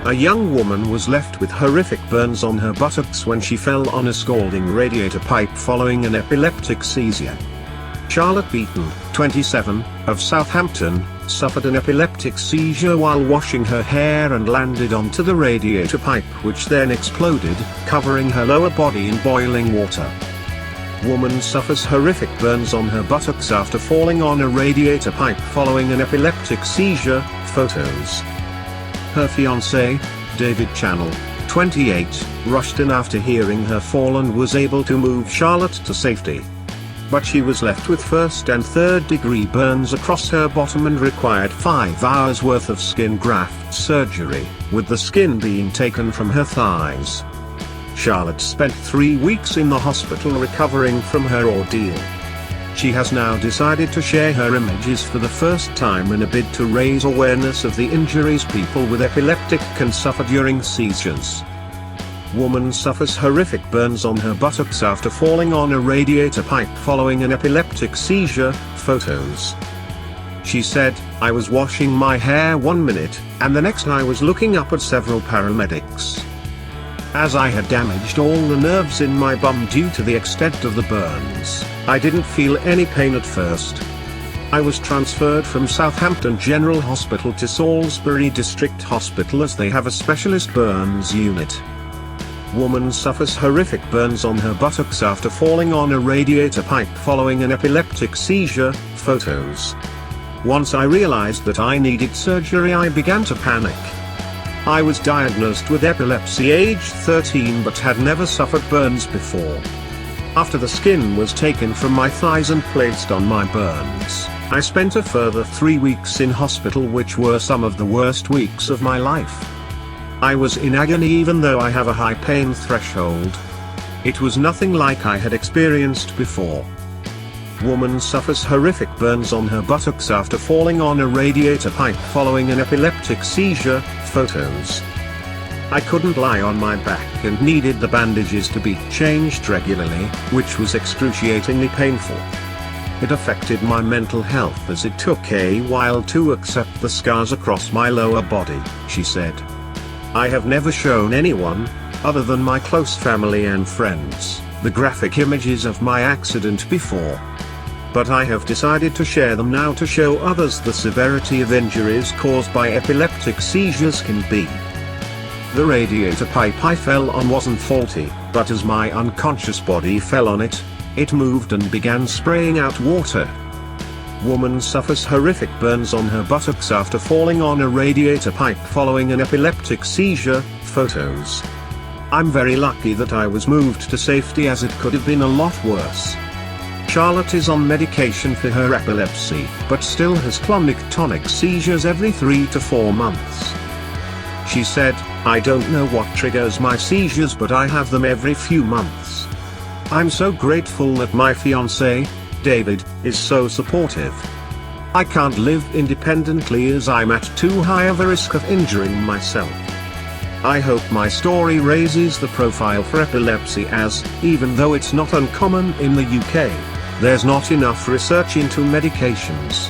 A young woman was left with horrific burns on her buttocks when she fell on a scalding radiator pipe following an epileptic seizure. Charlotte Beeton, 27, of Southampton, suffered an epileptic seizure while washing her hair and landed onto the radiator pipe, which then exploded, covering her lower body in boiling water. Woman suffers horrific burns on her buttocks after falling on a radiator pipe following an epileptic seizure. Photos. Her fiancé, David Channel, 28, rushed in after hearing her fall and was able to move Charlotte to safety. But she was left with first and third degree burns across her bottom and required 5 hours worth of skin graft surgery, with the skin being taken from her thighs. Charlotte spent 3 weeks in the hospital recovering from her ordeal. She has now decided to share her images for the first time in a bid to raise awareness of the injuries people with epileptic can suffer during seizures. Woman suffers horrific burns on her buttocks after falling on a radiator pipe following an epileptic seizure. Photos. She said, "I was washing my hair 1 minute, and the next I was looking up at several paramedics. As I had damaged all the nerves in my bum due to the extent of the burns, I didn't feel any pain at first. I was transferred from Southampton General Hospital to Salisbury District Hospital as they have a specialist burns unit." Woman suffers horrific burns on her buttocks after falling on a radiator pipe following an epileptic seizure. Photos. "Once I realized that I needed surgery, I began to panic. I was diagnosed with epilepsy aged 13 but had never suffered burns before. After the skin was taken from my thighs and placed on my burns, I spent a further 3 weeks in hospital, which were some of the worst weeks of my life. I was in agony even though I have a high pain threshold. It was nothing like I had experienced before." Woman suffers horrific burns on her buttocks after falling on a radiator pipe following an epileptic seizure. Photos. "I couldn't lie on my back and needed the bandages to be changed regularly, which was excruciatingly painful. It affected my mental health as it took a while to accept the scars across my lower body," she said. "I have never shown anyone, other than my close family and friends, the graphic images of my accident before. But I have decided to share them now to show others the severity of injuries caused by epileptic seizures can be. The radiator pipe I fell on wasn't faulty, but as my unconscious body fell on it, it moved and began spraying out water." Woman suffers horrific burns on her buttocks after falling on a radiator pipe following an epileptic seizure. Photos. "I'm very lucky that I was moved to safety as it could have been a lot worse." Charlotte is on medication for her epilepsy, but still has clonic-tonic seizures every 3 to 4 months. She said, "I don't know what triggers my seizures, but I have them every few months. I'm so grateful that my fiancé, David, is so supportive. I can't live independently as I'm at too high of a risk of injuring myself. I hope my story raises the profile for epilepsy as, even though it's not uncommon in the UK, there's not enough research into medications."